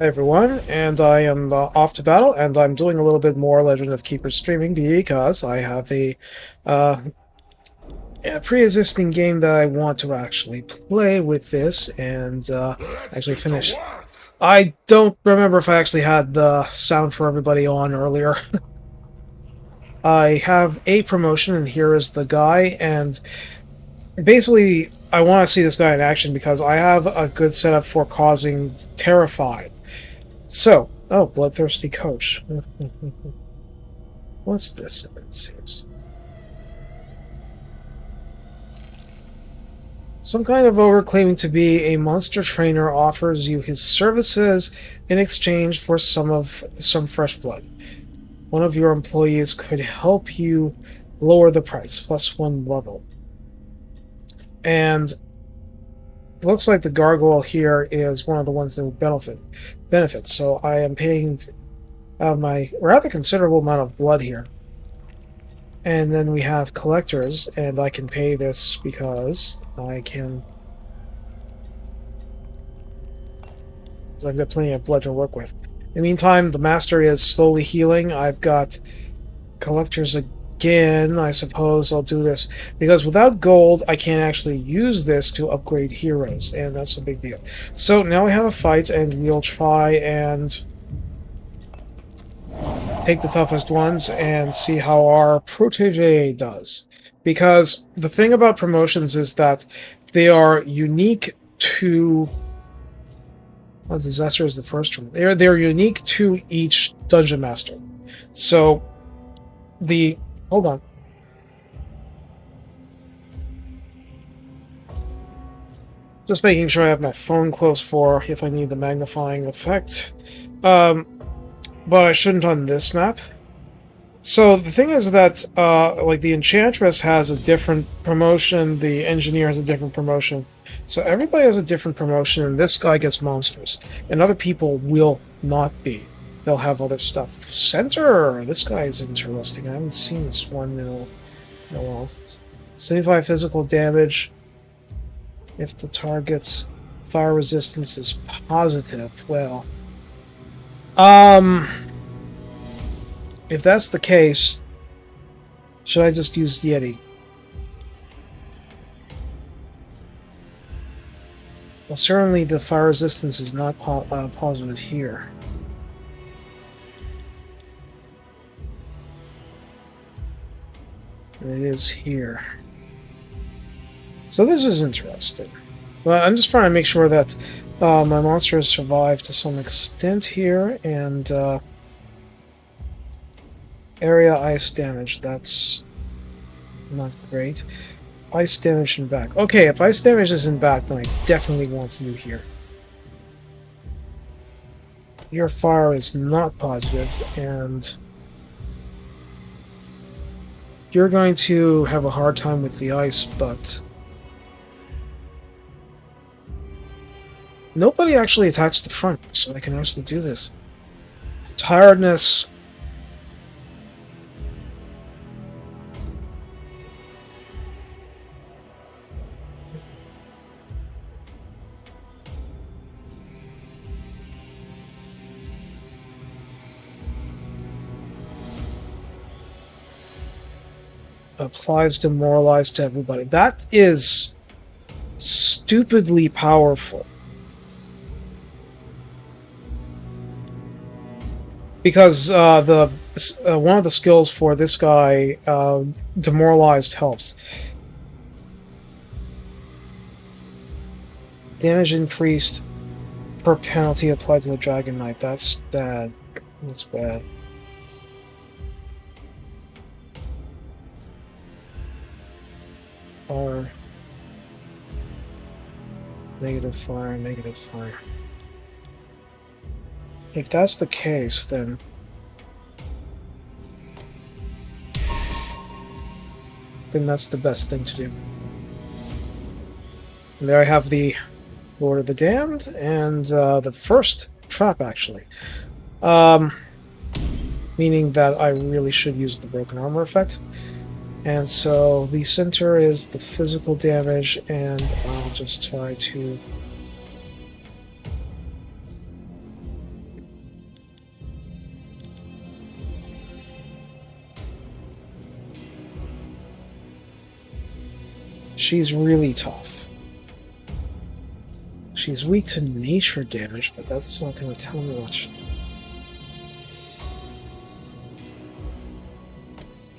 Hey everyone, and I am off to battle, and I'm doing a little bit more Legend of Keeper streaming because I have uh, a pre-existing game that I want to actually play with this and Let's actually get to finish. work! I don't remember if I actually had the sound for everybody on earlier. I have a promotion, and here is the guy, and basically I want to see this guy in action because I have a good setup for causing Terrified. So, oh, Bloodthirsty Coach. What's this? Seriously. Some kind of ogre claiming to be a monster trainer offers you his services in exchange for some fresh blood. One of your employees could help you lower the price, +1 level. And it looks like the gargoyle here is one of the ones that will benefit. So I am paying my rather considerable amount of blood here. And then we have collectors, and I can pay this because I've got plenty of blood to work with. In the meantime, the master is slowly healing. I've got collectors again. I suppose I'll do this because without gold, I can't actually use this to upgrade heroes, and that's a big deal. So now we have a fight, and we'll try and take the toughest ones and see how our protege does. Because the thing about promotions is that they are unique to... Well, disaster is the first one. They're unique to each dungeon master. So hold on. Just making sure I have my phone close for if I need the magnifying effect. But I shouldn't on this map. So the thing is that, like, the Enchantress has a different promotion, the Engineer has a different promotion. So everybody has a different promotion, and this guy gets monsters. And other people will not be. They'll have other stuff. Center! This guy is interesting. I haven't seen this one in a while. 75 physical damage if the target's fire resistance is positive. Well, if that's the case, should I just use Yeti? Well, certainly the fire resistance is not positive here. It is here. So this is interesting. But I'm just trying to make sure that my monsters survive to some extent here, and area ice damage, that's not great. Ice damage in back. Okay, if ice damage is in back, then I definitely want you here. Your fire is not positive, and you're going to have a hard time with the ice, but nobody actually attacks the front, so I can actually do this. Tiredness. Applies demoralize to everybody. That is stupidly powerful. Because one of the skills for this guy, demoralized, helps. Damage increased per penalty applied to the Dragon Knight. That's bad. That's bad. Fire. Negative fire, negative fire. If that's the case, then that's the best thing to do. And there I have the Lord of the Damned, and the first trap, actually. Meaning that I really should use the Broken Armor effect. And so the center is the physical damage, and I'll just try to she's really tough. She's weak to nature damage, but that's not going to tell me much.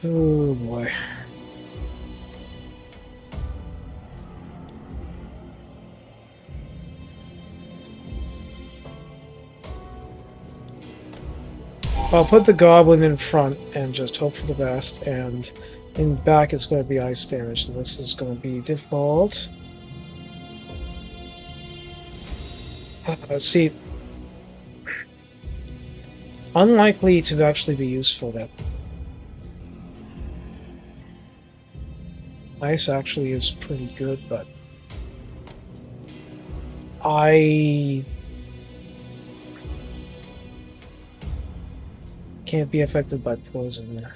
Oh boy. I'll put the goblin in front and just hope for the best, and in back it's going to be ice damage, so this is going to be difficult. See, unlikely to actually be useful. That ice actually is pretty good, but I can't be affected by poison there.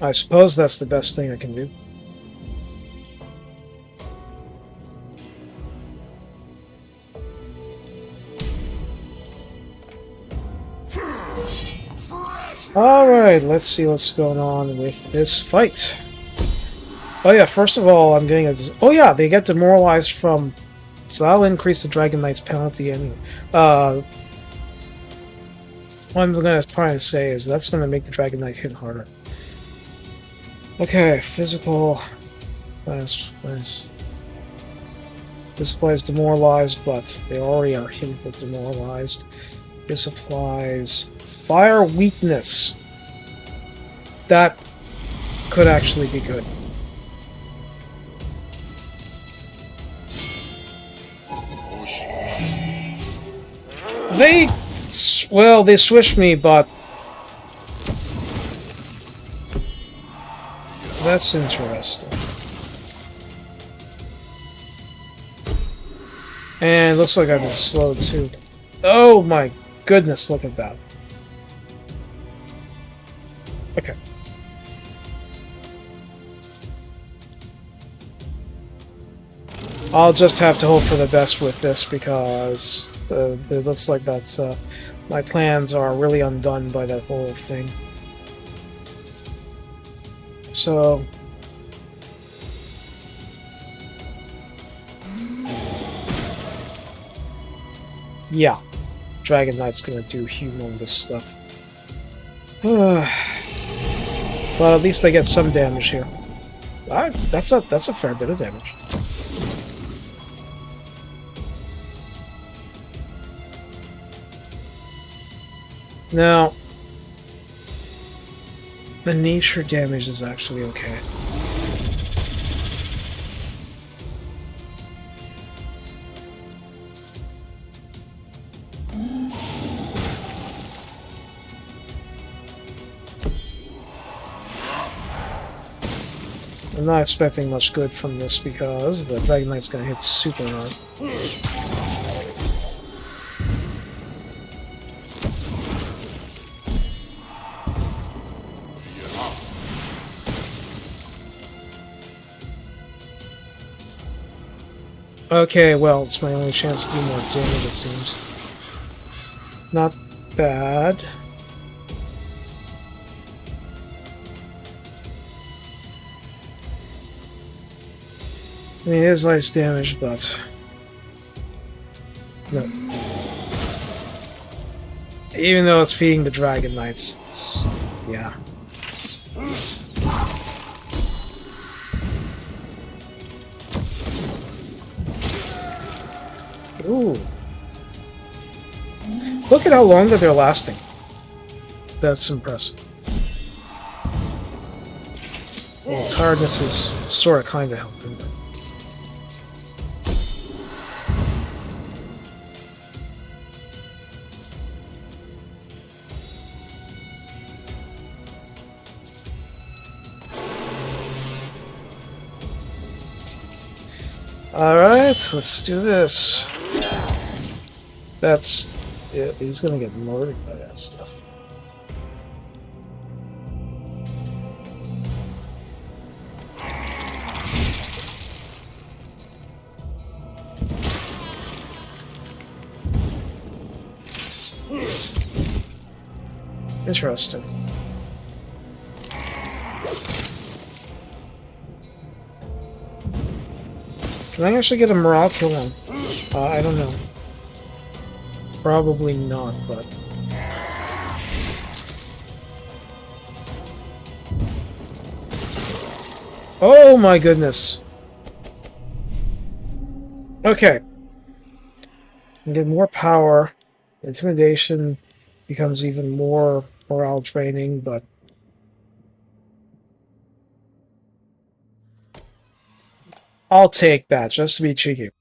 I suppose that's the best thing I can do. Alright, let's see what's going on with this fight. Oh yeah, first of all, I'm getting a... Oh yeah, they get demoralized from... So that'll increase the Dragon Knight's penalty anyway. What I'm going to try and say is that's going to make the Dragon Knight hit harder. Okay, physical... Nice. This applies demoralized, but they already are hit with demoralized. This applies fire weakness. That could actually be good. They swished me, but that's interesting. And it looks like I've been slowed too. Oh my goodness, look at that. Okay. I'll just have to hope for the best with this because it looks like that's my plans are really undone by that whole thing. So yeah, Dragon Knight's gonna do humongous stuff. But at least I get some damage here. That's a fair bit of damage. Now, the nature damage is actually okay. I'm not expecting much good from this because the Dragon Knight's gonna hit super hard. Okay, well, it's my only chance to do more damage, it seems. Not bad. I mean, it is ice damage, but... no. Even though it's feeding the Dragon Knights, yeah. Ooh. Look at how long that they're lasting. That's impressive. Well, tiredness is sort of kind of helping, but... Alright, let's do this. That's... yeah, he's gonna get murdered by that stuff. Interesting. Can I actually get a morale kill on? I don't know. Probably not, but... Oh my goodness! Okay. Get more power. Intimidation becomes even more morale draining, but... I'll take that, just to be cheeky.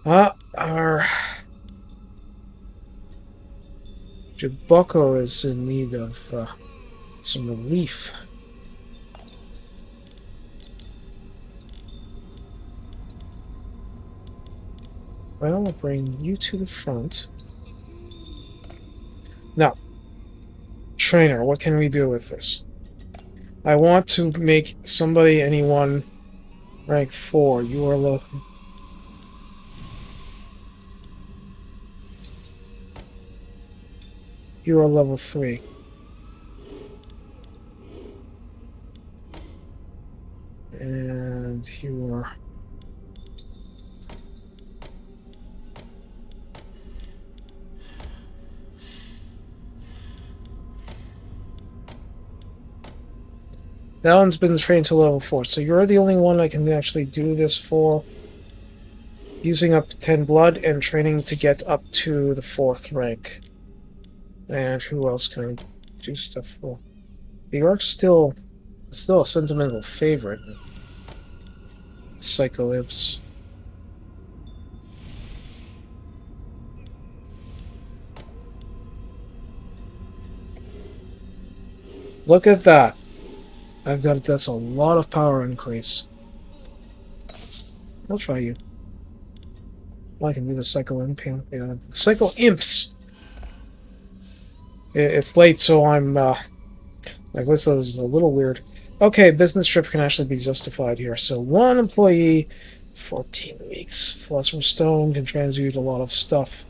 Our... Jaboko is in need of some relief. Well, I'll bring you to the front. Now, trainer, what can we do with this? I want to make somebody, anyone, rank 4. You are low. You are level 3. And you are... That one's been trained to level 4, so you're the only one I can actually do this for. Using up 10 blood and training to get up to the 4th rank. And who else can I do stuff for? Bjork's still a sentimental favorite. Psycho Imps. Look at that. That's a lot of power increase. I'll try you. Well, I can do the Psycho Imp. Yeah. Psycho Imps! It's late, so I'm, my voice is a little weird. Okay, business trip can actually be justified here. So 1 employee, 14 weeks. Philosopher's Stone can transmute a lot of stuff.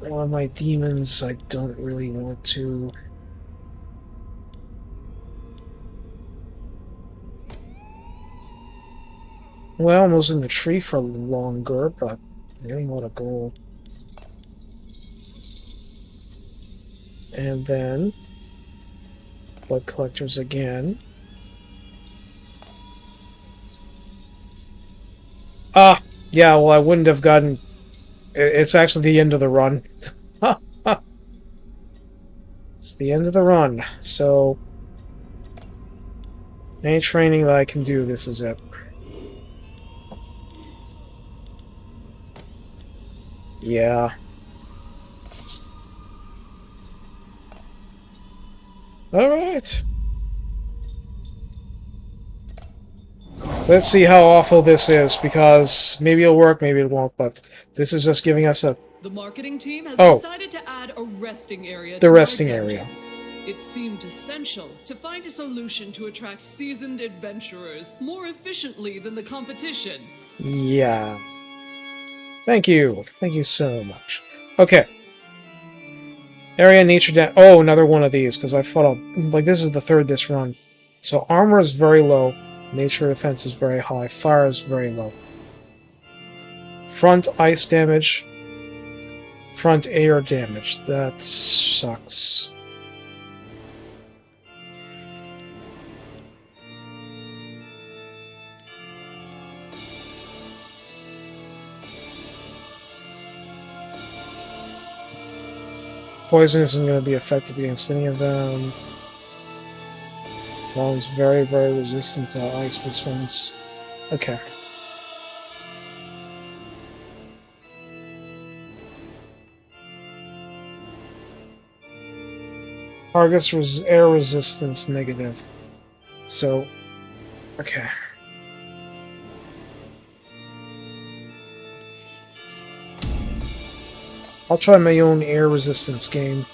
One of my demons, I don't really want to... Well, I was in the tree for longer, but I really want to go. And then... Blood collectors again. Ah! Yeah, well, I wouldn't have gotten... It's actually the end of the run. It's the end of the run, so... Any training that I can do, this is it. Yeah. Alright. Let's see how awful this is, because maybe it'll work, maybe it won't, but this is just giving us a... The marketing team has decided to add a resting area to the resting area. It seemed essential to find a solution to attract seasoned adventurers more efficiently than the competition. Yeah. Thank you. Thank you so much. Okay. Area nature oh, another one of these, because I thought like this is the 3rd this run. So armor is very low. Nature defense is very high. Fire is very low. Front ice damage. Front air damage. That sucks. Poison isn't going to be effective against any of them. That one's very, very resistant to ice, this one's... Okay. Target's air resistance negative. So, okay. I'll try my own air resistance game.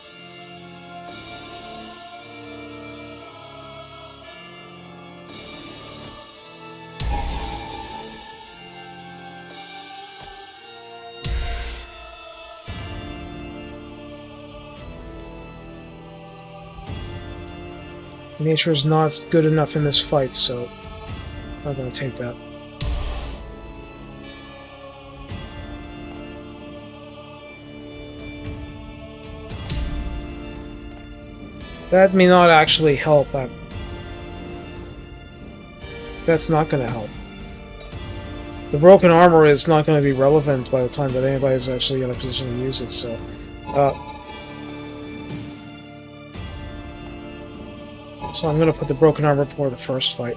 Nature is not good enough in this fight, so I'm not going to take that. That may not actually help. That's not going to help. The broken armor is not going to be relevant by the time that anybody's actually in a position to use it, so... So I'm going to put the broken armor before the first fight.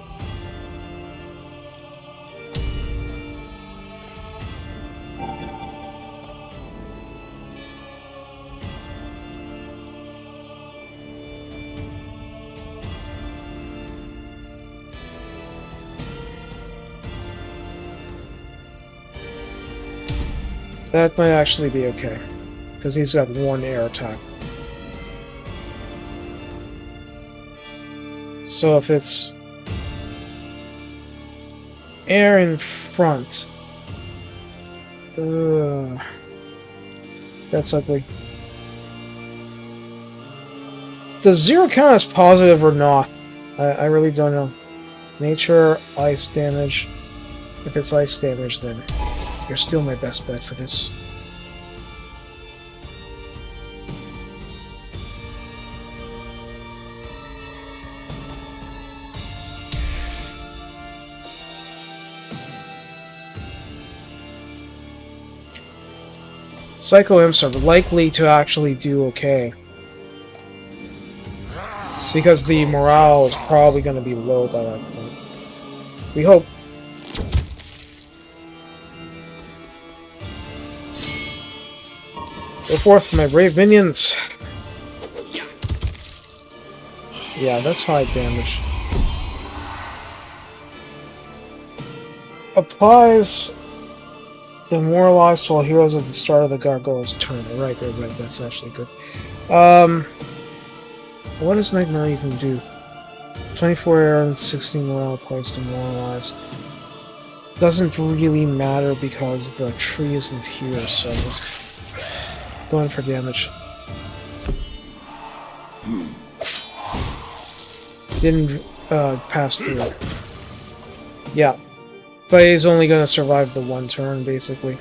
That might actually be okay, because he's got one air attack. So if it's air in front, that's ugly. Does 0 count as positive or not? I really don't know. Nature, ice damage. If it's ice damage, then you're still my best bet for this. Psycho Imps are likely to actually do okay. Because the morale is probably going to be low by that point. We hope. Go forth, my brave minions! Yeah, that's high damage. Applies demoralized to all heroes at the start of the gargoyle's turn. Right, that's actually good. What does Nightmare even do? 24 air and 16 morale applies demoralized. Doesn't really matter because the tree isn't here, so I'm just going for damage. Didn't pass through. Yeah. But he's only going to survive the one turn, basically.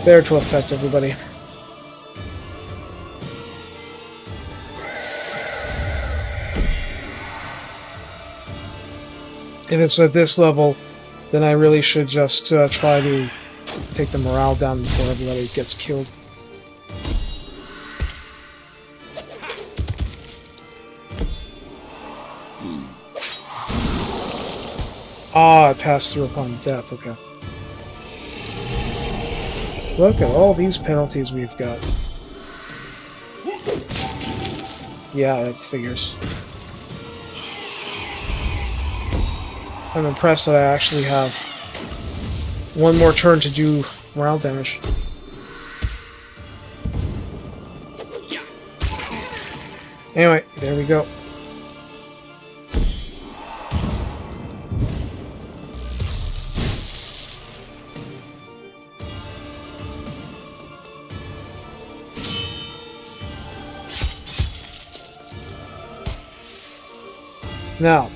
There to affect everybody. If it's at this level, then I really should just try to take the morale down before everybody gets killed. Ah, I passed through upon death, okay. Look at all these penalties we've got. Yeah, that figures. I'm impressed that I actually have one more turn to do morale damage. Anyway, there we go. Now,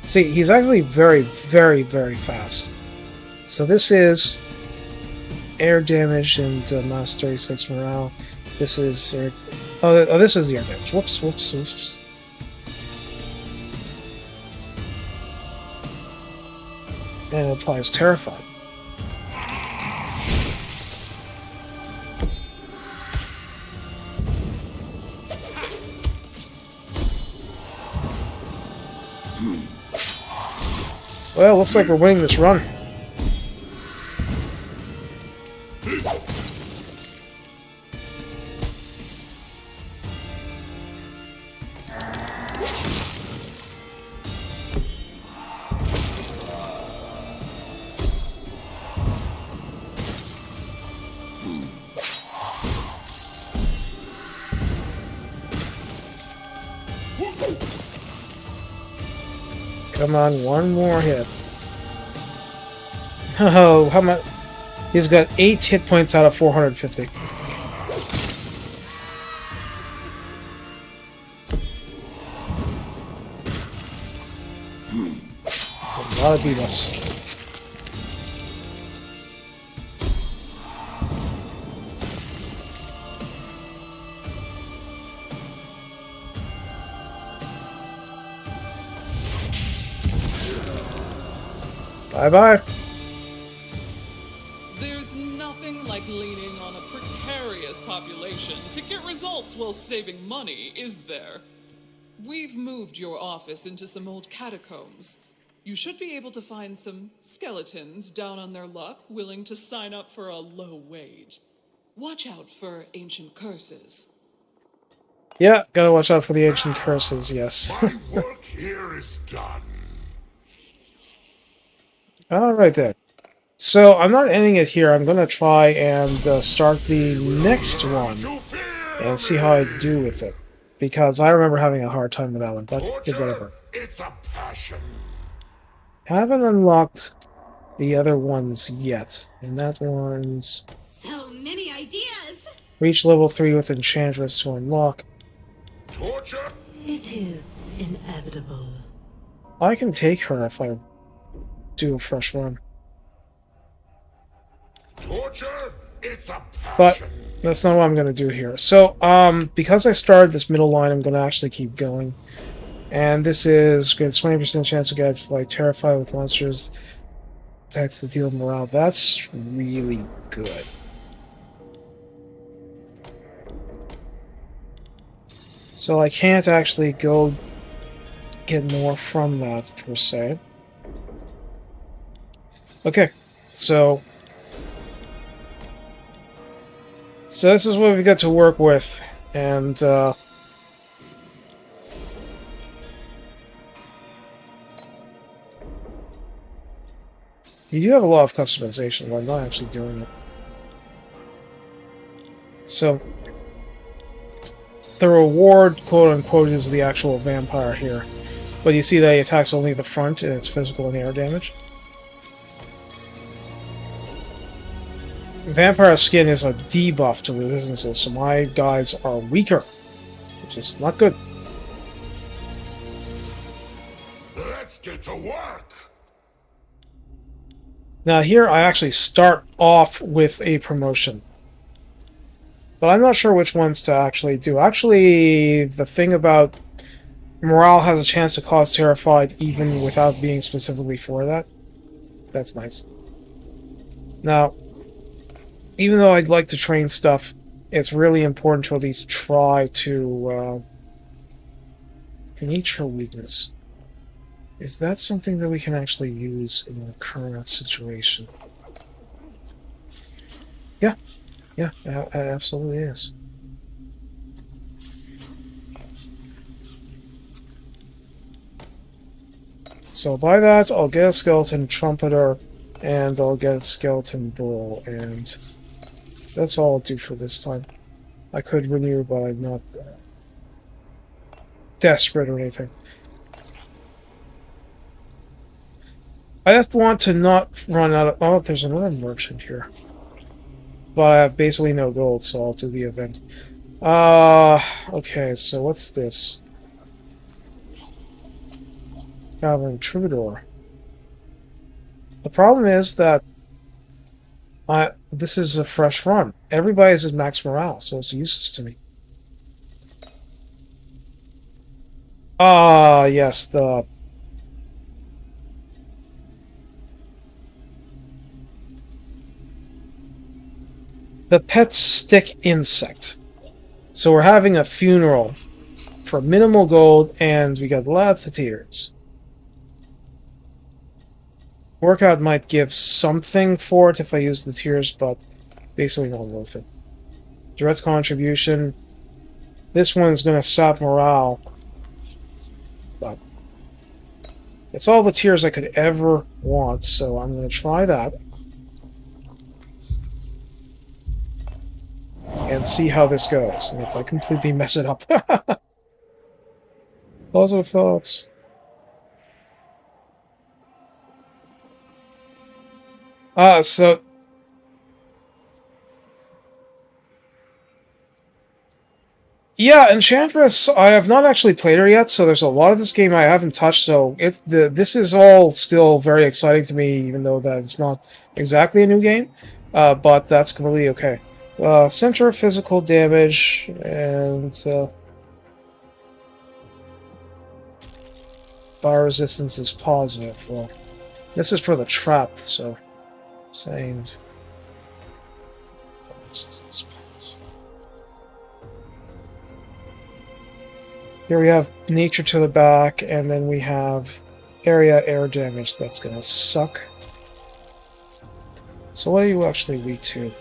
see, he's actually very, very, very fast. So this is air damage and minus 36 morale. This is air... Oh, this is the air damage. Whoops. And it applies Terrified. Well, looks like we're winning this run. Come on, one more hit. Oh, how much? He's got 8 hit points out of 450. That's a lot of debuffs. Bye-bye. There's nothing like leaning on a precarious population to get results while saving money, is there? We've moved your office into some old catacombs. You should be able to find some skeletons down on their luck willing to sign up for a low wage. Watch out for ancient curses. Yeah, gotta watch out for the ancient curses, yes. My work here is done. Alright then. So, I'm not ending it here. I'm gonna try and start the next one and see how I do with it. Because I remember having a hard time with that one, but whatever. It's a passion. Haven't unlocked the other ones yet. And that one's... So many ideas! Reach level 3 with Enchantress to unlock. Torture? It is inevitable. I can take her if I do a fresh run. Torture? It's a But passion. that's not what I'm going to do here. So, because I started this middle line, I'm going to actually keep going. And this is grants 20% chance to get like terrified with monsters. Attacks the deal morale. That's really good. So I can't actually go get more from that, per se. Okay, so this is what we've got to work with, and you do have a lot of customization, but I'm not actually doing it. So the reward, quote-unquote, is the actual vampire here. But you see that he attacks only the front, and it's physical and air damage. Vampire skin is a debuff to resistances, so my guys are weaker, which is not good. Let's get to work. Now here I actually start off with a promotion. But I'm not sure which ones to actually do. Actually, the thing about morale has a chance to cause terrified even without being specifically for that. That's nice. Now, even though I'd like to train stuff, it's really important to at least try to... nature weakness. Is that something that we can actually use in the current situation? Yeah. Yeah, it absolutely is. So by that, I'll get a skeleton trumpeter, and I'll get a skeleton bull, and that's all I'll do for this time. I could renew, but I'm not desperate or anything. I just want to not run out of... Oh, there's another merchant here. But I have basically no gold, so I'll do the event. Okay, so what's this? Cavern Troubadour. The problem is that this is a fresh run. Everybody's at max morale, so it's useless to me. Yes, the pet stick insect. So we're having a funeral for minimal gold, and we got lots of tears. Workout might give something for it if I use the tears, but basically not worth it. Direct contribution. This one's going to sap morale. But it's all the tears I could ever want, so I'm going to try that. And see how this goes, and if I completely mess it up. Positive thoughts. So yeah, Enchantress. I have not actually played her yet, so there's a lot of this game I haven't touched. So this is all still very exciting to me, even though that it's not exactly a new game. But that's completely okay. Center physical damage and fire resistance is positive. Well, this is for the trap, so saying fire resistance. Here we have nature to the back, and then we have area air damage. That's gonna suck. So what are you actually weak to?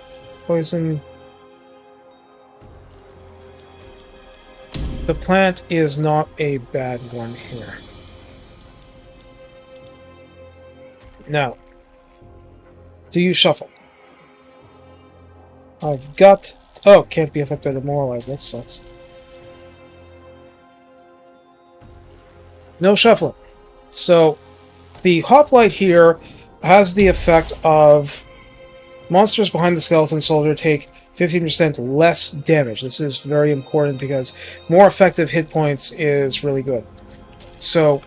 Poison. The plant is not a bad one here. Now, do you shuffle? I've got... Oh, can't be affected by demoralize. That sucks. No shuffling. So, the hoplite here has the effect of monsters behind the skeleton soldier take 15% less damage. This is very important because more effective hit points is really good. So,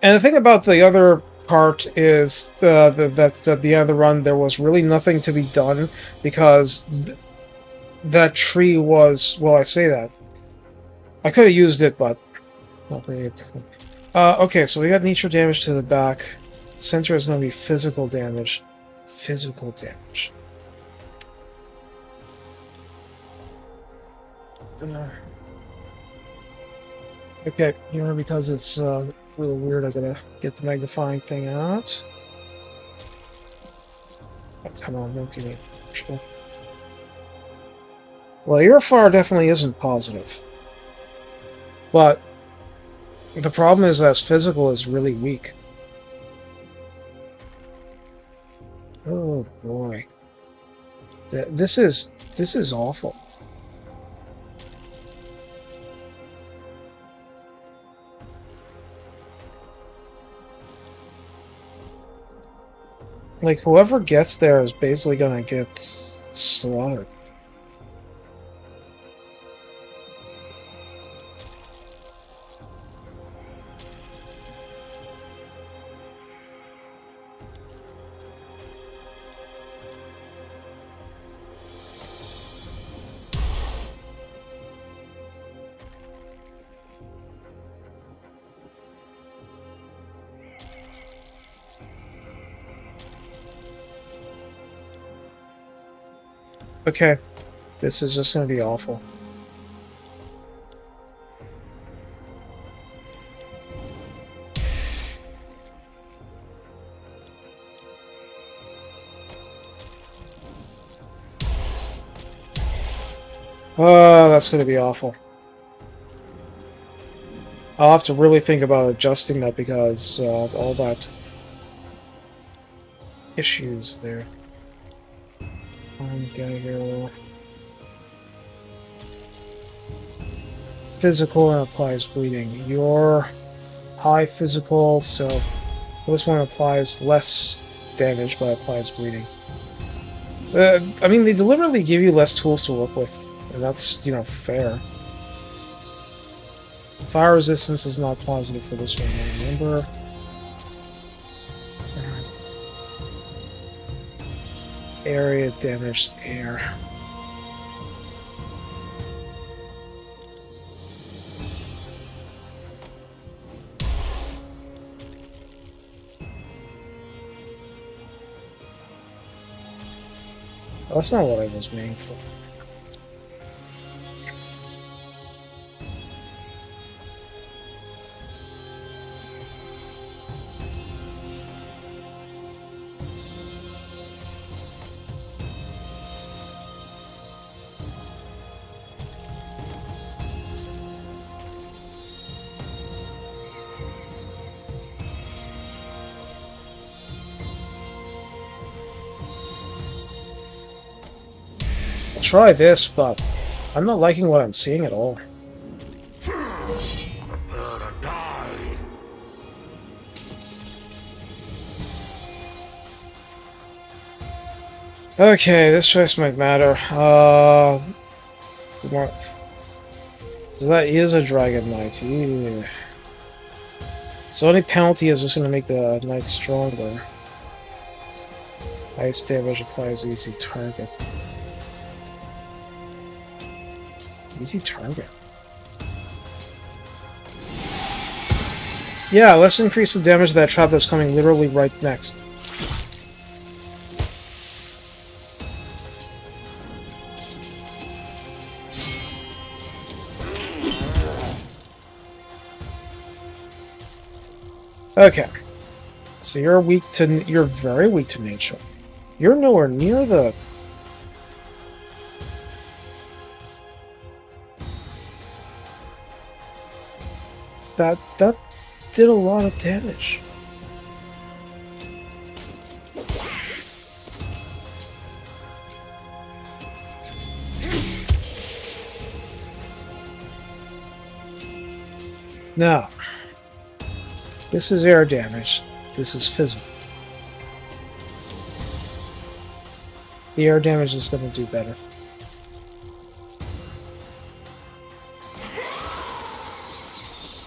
and the thing about the other part is that at the end of the run there was really nothing to be done because that tree was, well, I say that. I could have used it, but not really. Okay, so we got nature damage to the back. Center is going to be physical damage. Physical damage. Okay, here because it's a little weird, I gotta get the magnifying thing out. Oh, come on, don't give me control. Well, your fire definitely isn't positive. But the problem is that physical is really weak. Oh boy. This is awful. Like, whoever gets there is basically gonna get slaughtered. Okay, this is just going to be awful. Oh, that's going to be awful. I'll have to really think about adjusting that because all that issues there. Dagger. Physical and applies bleeding. You're high physical, so this one applies less damage but applies bleeding. I mean, they deliberately give you less tools to work with, and that's, you know, fair. Fire resistance is not positive for this one, remember. Area damaged air. Oh, that's not what I was aiming for. Try this, but I'm not liking what I'm seeing at all. Prepare to die. Okay, this choice might matter. So that is a Dragon Knight. Yeah. So any penalty is just going to make the Knight stronger. Ice damage applies easy target. Easy target. Yeah, let's increase the damage of that trap that's coming literally right next. Okay. So you're very weak to nature. You're nowhere near the... That did a lot of damage. Now, this is air damage. This is physical. The air damage is going to do better.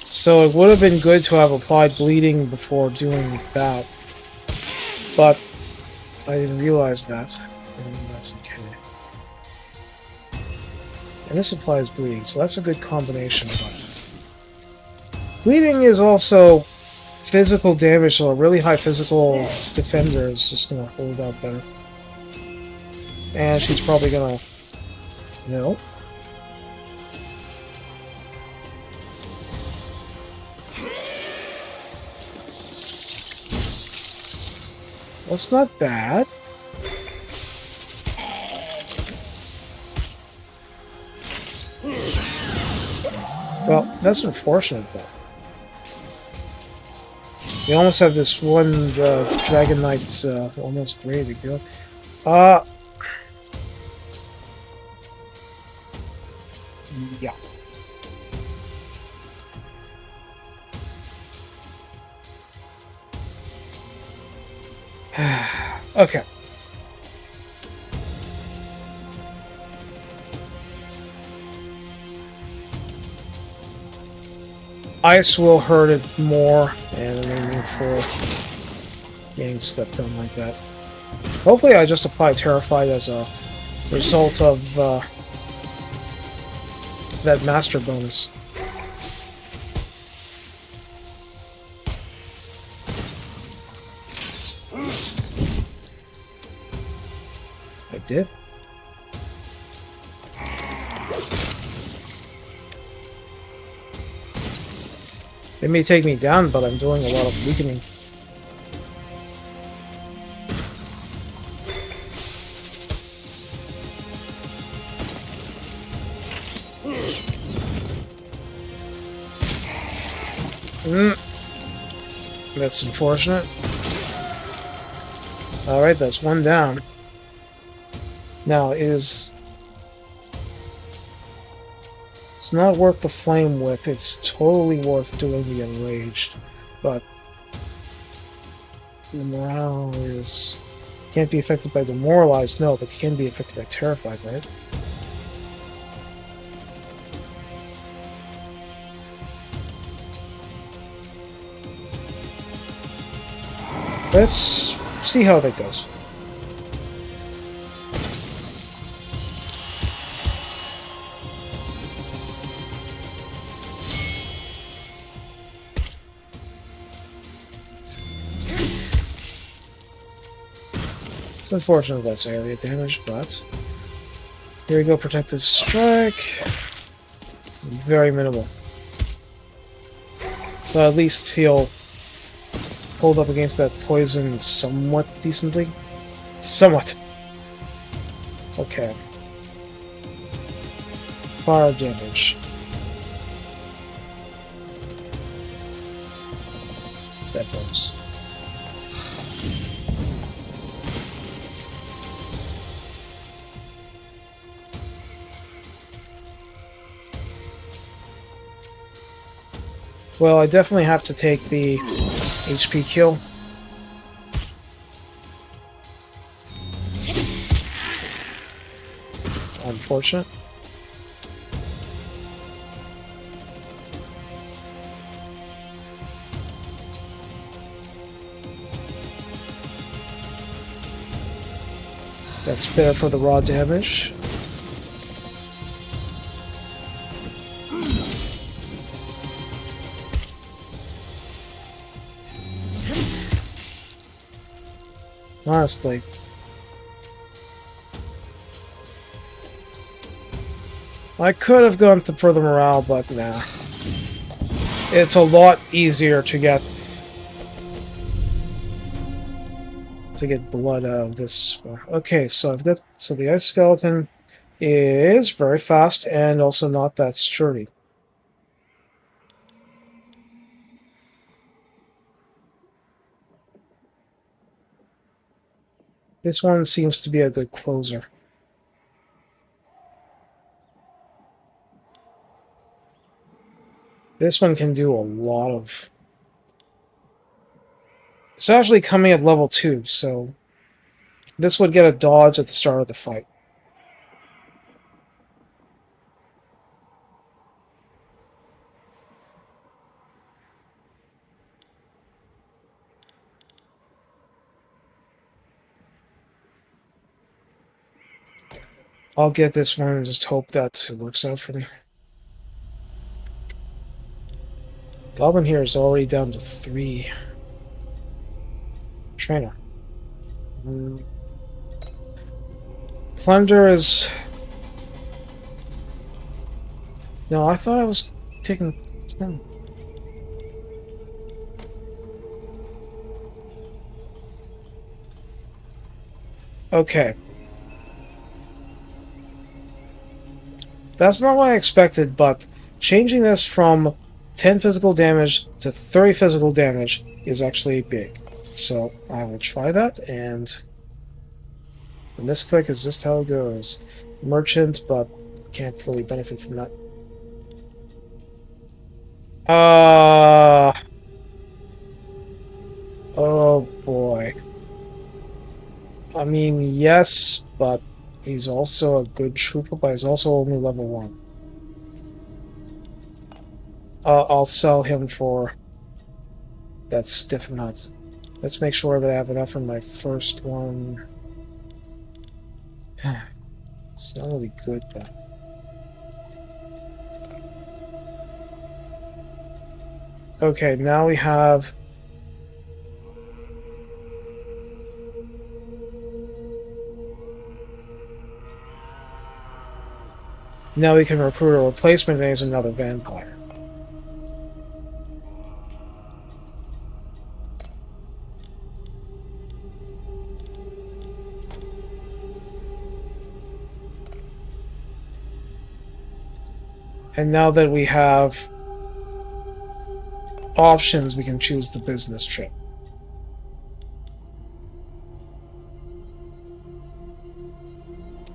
So it would have been good to have applied bleeding before doing that, but I didn't realize that, and that's okay. And this applies bleeding, so that's a good combination. But bleeding is also physical damage, so a really high physical defender is just going to hold out better. And she's probably going to... No. That's not bad. Well, that's unfortunate, but... We almost have this one Dragon Knight's almost ready to go. Yeah. Okay. Ice will hurt it more, and then move forward, getting stuff done like that. Hopefully I just apply Terrified as a result of that master bonus. I did. It may take me down, but I'm doing a lot of weakening. That's unfortunate. Alright, that's one down. Now, it's not worth the Flame Whip, it's totally worth doing the Enraged, but the morale is... Can't be affected by Demoralized, no, but you can be affected by Terrified, right? Let's see how that goes. It's unfortunate that's area damage, but here we go, Protective Strike. Very minimal. But at least he'll hold up against that poison somewhat decently. Somewhat. Okay. Fire damage. That works. Well, I definitely have to take the HP kill. unfortunate. That's fair for the raw damage. Honestly. I could have gone for the morale, but nah. It's a lot easier to get blood out of this. Okay, so I've got the ice skeleton is very fast and also not that sturdy. This one seems to be a good closer. This one can do a lot of... It's actually coming at level 2, so this would get a dodge at the start of the fight. I'll get this one and just hope that it works out for me. Goblin here is already down to 3. Trainer. Plunder is... No, I thought I was taking... Okay. That's not what I expected, but changing this from 10 physical damage to 30 physical damage is actually big. So I will try that, and the misclick is just how it goes. Merchant, but can't really benefit from that. Oh boy. I mean, yes, but he's also a good trooper, but he's also only level 1. I'll sell him for that stiff amount. Let's make sure that I have enough in my first one. It's not really good, but... Okay, now we have... Now we can recruit a replacement, and he's another vampire. And now that we have options, we can choose the business trip.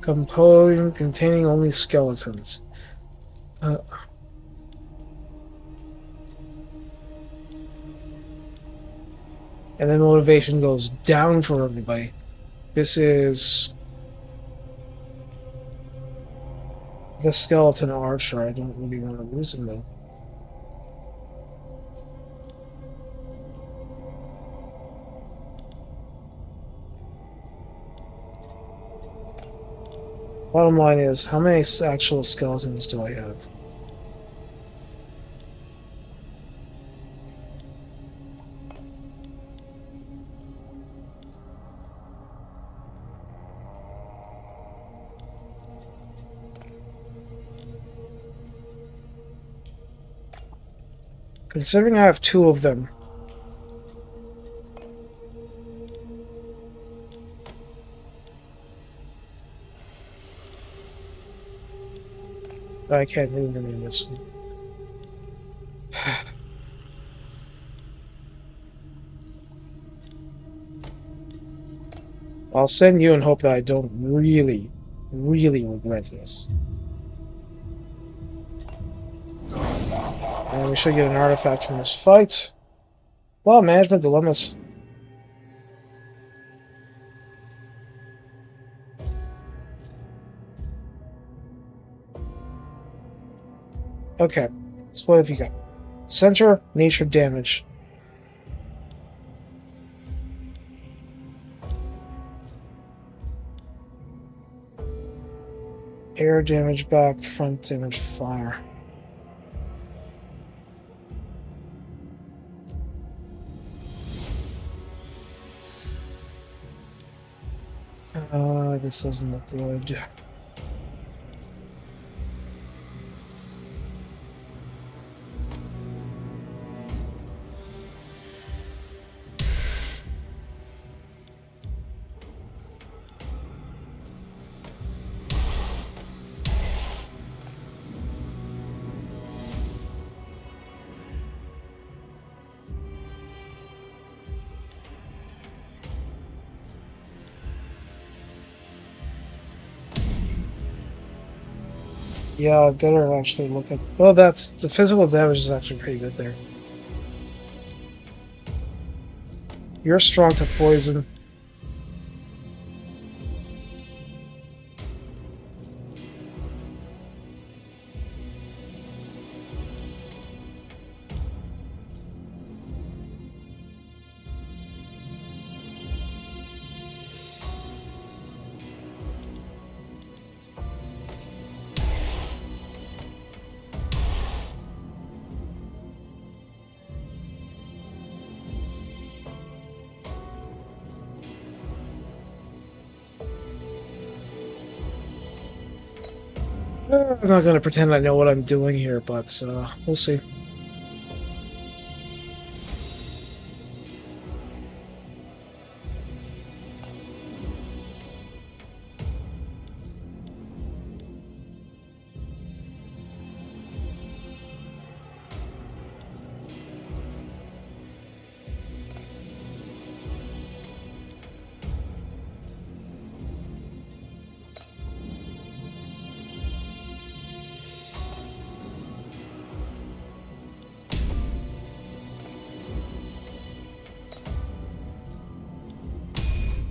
Containing only skeletons. And then motivation goes down for everybody. This is the skeleton archer. I don't really want to lose him though. Bottom line is, how many actual skeletons do I have? Considering I have 2 of them, I can't move them in this one. I'll send you and hope that I don't really, really regret this. And we should get an artifact from this fight. Well, management dilemmas. Okay, so what have you got? Center, nature damage. Air damage back, front damage fire. This doesn't look good. Yeah, I better actually look at... Oh, that's... The physical damage is actually pretty good there. You're strong to poison. I'm not gonna pretend I know what I'm doing here, but we'll see.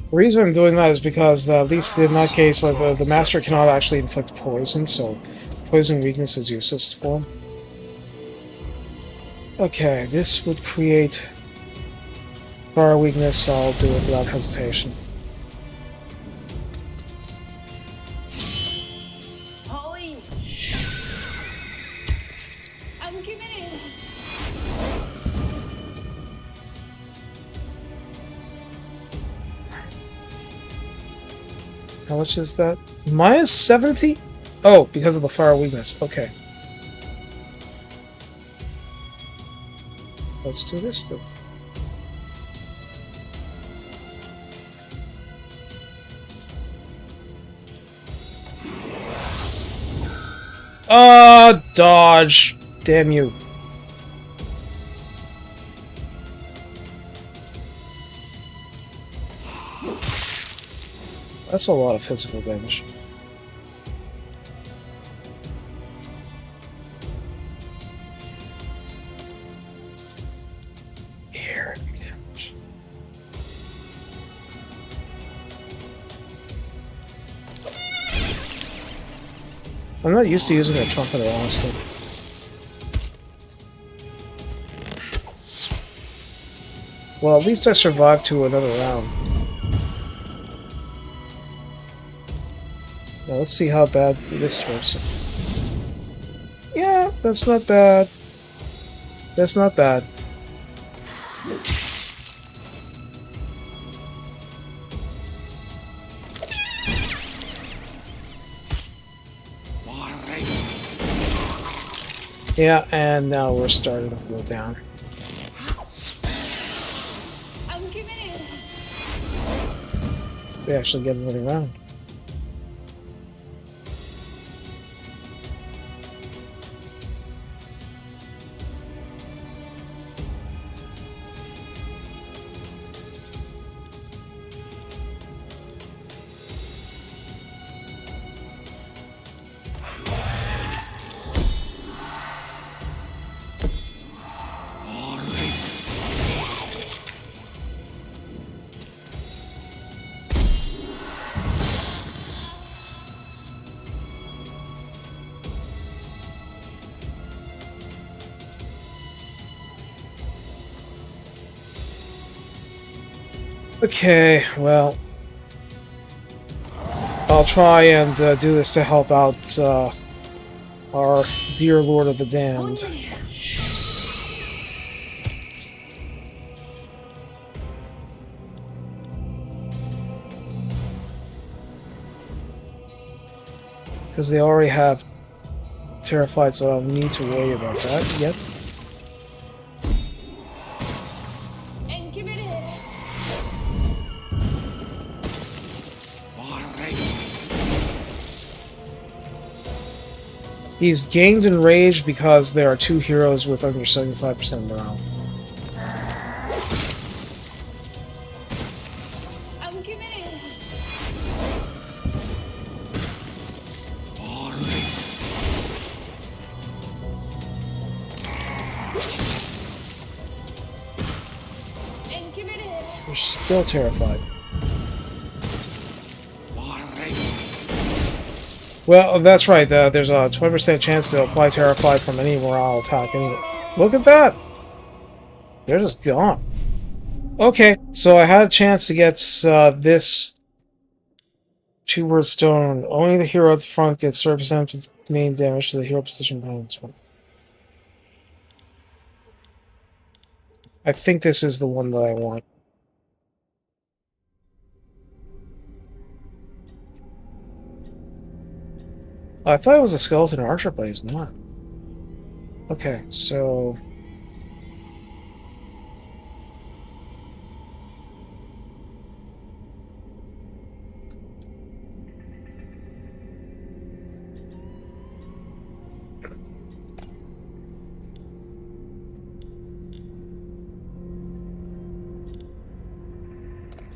The reason I'm doing that is because, at least in that case, like, the Master cannot actually inflict poison, so poison weakness is useless for him. Okay, this would create fire weakness, so I'll do it without hesitation. Pauline! I'm committed! How much is that? Minus 70? Oh, because of the fire weakness. Okay. Let's do this then. Dodge! Damn you. That's a lot of physical damage. Air damage. I'm not used to using that trumpeter, honestly. Well, at least I survived to another round. Now let's see how bad this was. Yeah, that's not bad. That's not bad. Yeah, and now we're starting to go down. I'm committed! We actually get another round. Okay, well, I'll try and do this to help out our dear Lord of the Damned. Because they already have Terrified, so I don't need to worry about that yet. And give it He's gained in rage because there are 2 heroes with under 75% morale. I'm committed. And committed. You're still terrified. Well, that's right. There's a 20% chance to apply Terrified from any morale attack. Anyway, look at that! They're just gone. Okay, so I had a chance to get this 2-word stone. Only the hero at the front gets 30% of main damage to the hero position behind him. I think this is the one that I want. I thought it was a skeleton archer, but he's not. Okay, so...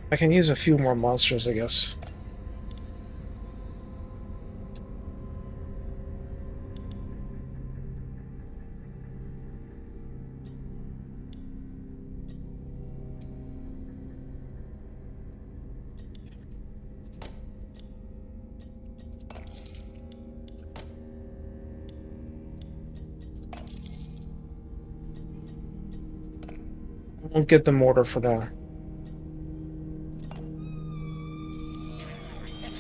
I can use a few more monsters, I guess. I'll get the mortar for now.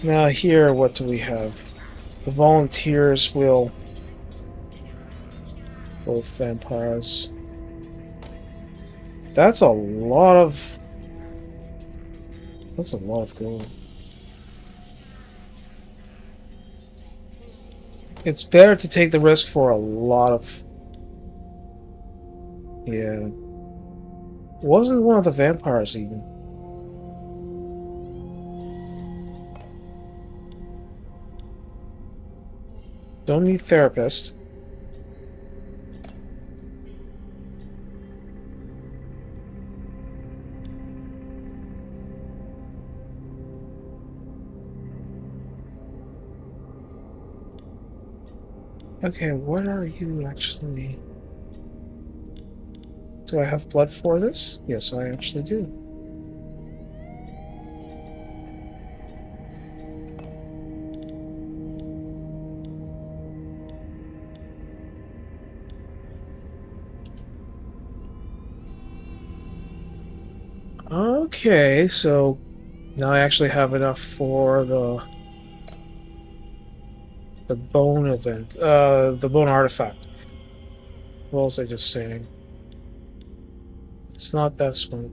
Now here, what do we have? The volunteers will... both vampires. That's a lot of... That's a lot of gold. It's better to take the risk for a lot of... Yeah. Wasn't one of the vampires, even. Don't need therapist. Okay, what are you actually... Do I have blood for this? Yes, I actually do. Okay, so now I actually have enough for the bone event, the bone artifact. What was I just saying? It's not this one.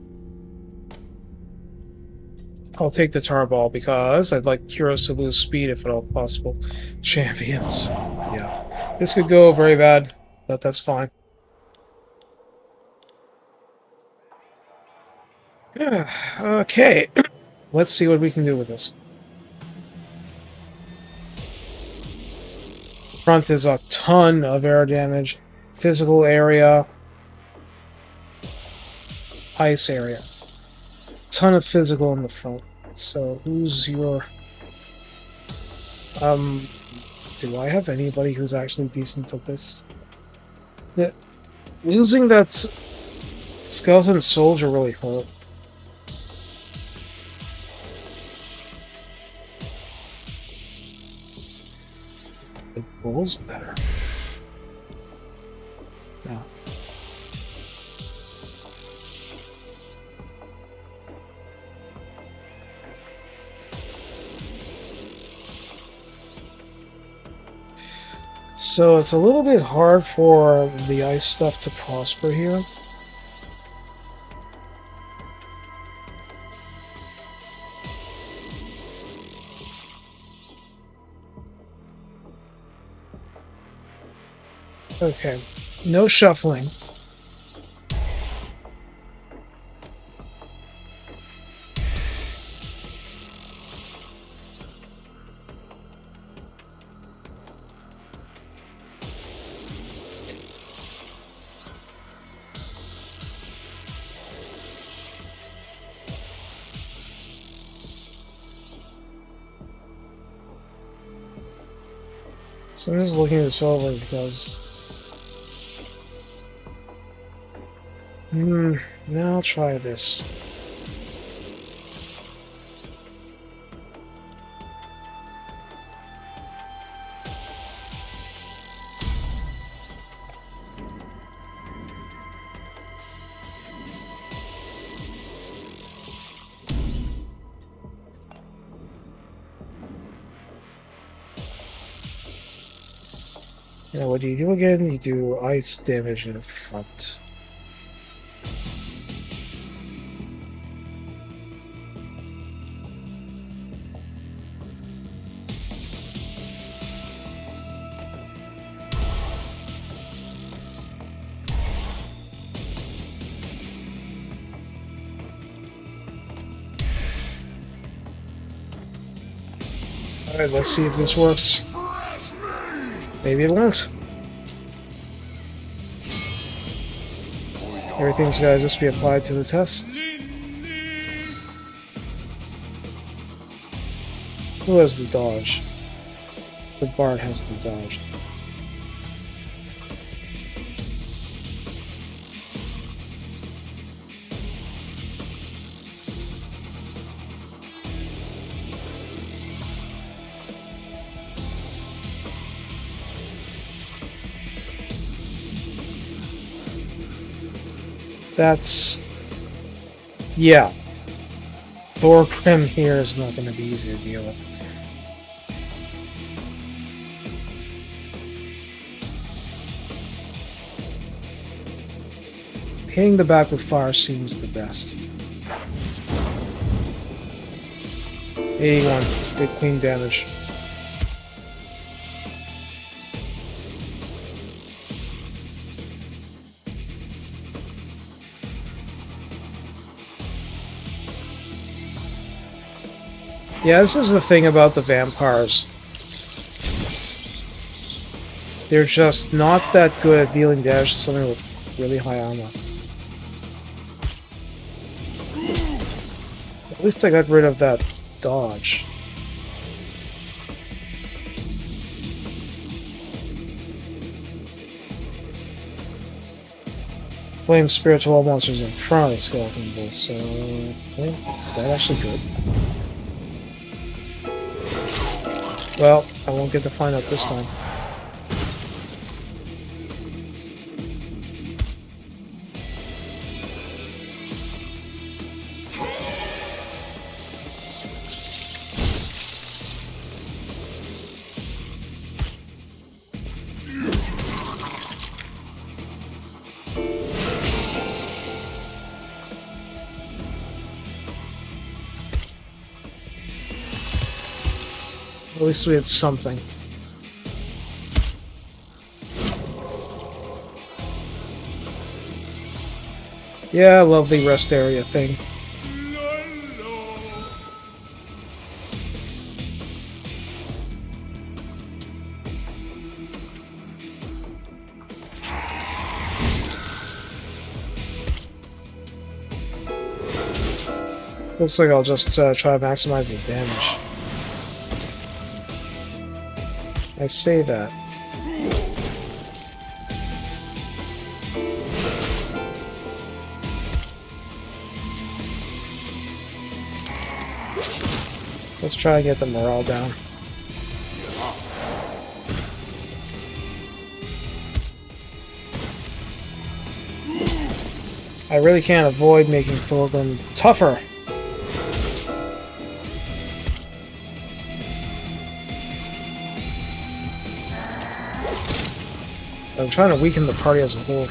I'll take the tarball because I'd like heroes to lose speed if at all possible. Champions. Yeah. This could go very bad, but that's fine. Okay. Let's see what we can do with this. Front is a ton of air damage. Physical area. Ice area. Ton of physical in the front. So who's your... do I have anybody who's actually decent at this? Losing that skeleton soldier really hurt. The bull's better. No. So it's a little bit hard for the ice stuff to prosper here. Okay, no shuffling. So I'm just looking this over because... now I'll try this. Now what do you do again? You do ice damage in the front. Alright, let's see if this works. Maybe it won't. Everything's gotta just be applied to the test. Who has the dodge? The bard has the dodge. That's... yeah. Thorgrim here is not going to be easy to deal with. Hitting the back with fire seems the best. 81. Good clean damage. Yeah, this is the thing about the vampires. They're just not that good at dealing damage to something with really high armor. At least I got rid of that dodge. Flame Spirit to all monsters in front of the Skeleton Bull, so... is that actually good? Well, I won't get to find out this time. At least we had something. Yeah, lovely rest area thing. Looks like I'll just try to maximize the damage. I say that. Let's try and get the morale down. I really can't avoid making Thorgrim tougher. I'm trying to weaken the party as a whole.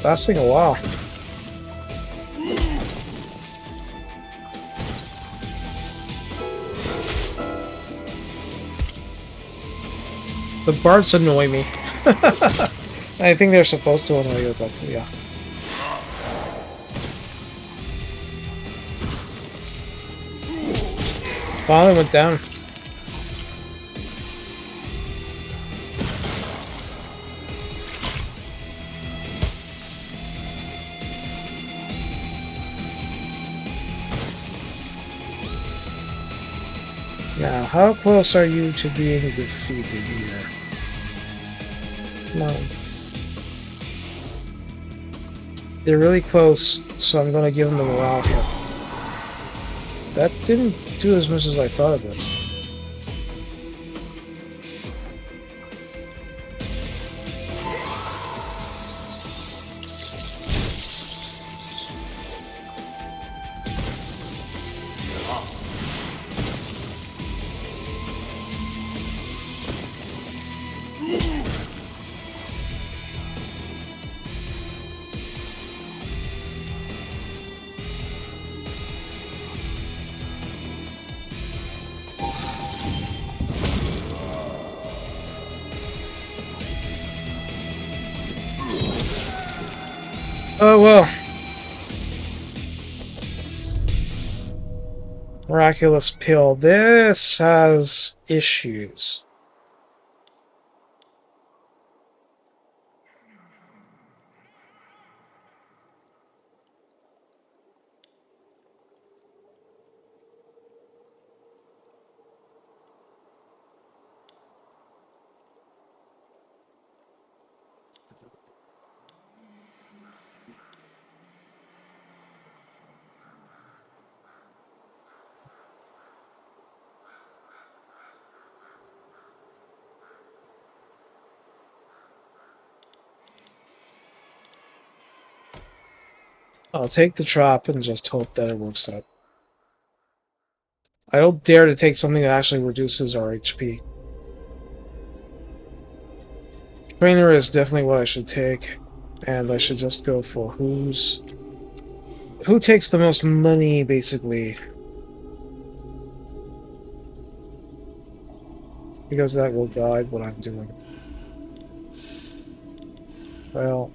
Lasting a while. The bards annoy me. I think they're supposed to annoy you, but yeah. Finally went down. Now, how close are you to being defeated here? Come on. They're really close, so I'm gonna give them the morale hit. That didn't do as much as I thought it would. Oh well. Miraculous pill. This has issues. I'll take the trap and just hope that it works out. I don't dare to take something that actually reduces our HP. Trainer is definitely what I should take, and I should just go for who takes the most money, basically. Because that will guide what I'm doing. Well...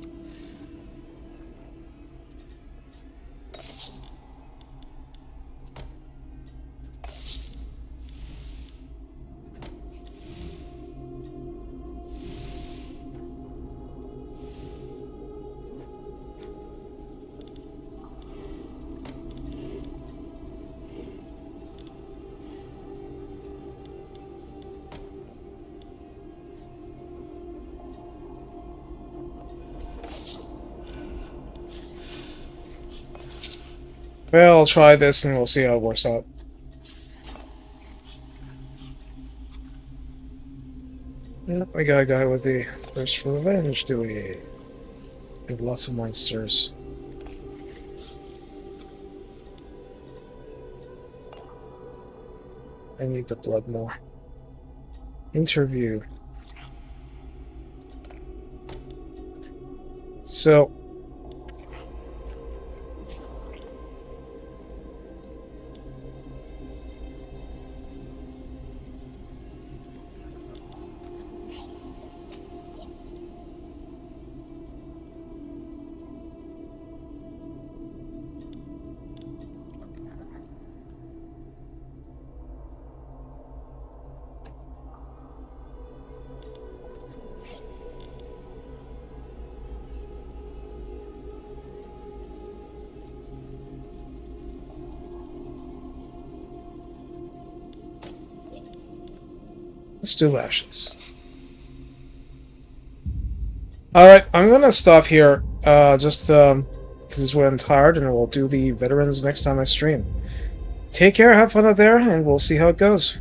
Well, I'll try this and we'll see how it works out. Yeah, we got a guy with the thirst for revenge, do we? We have lots of monsters. I need the blood more. Interview. So... let's do lashes. Alright, I'm gonna stop here. This is when I'm tired, and we'll do the veterans next time I stream. take care, have fun out there, and we'll see how it goes.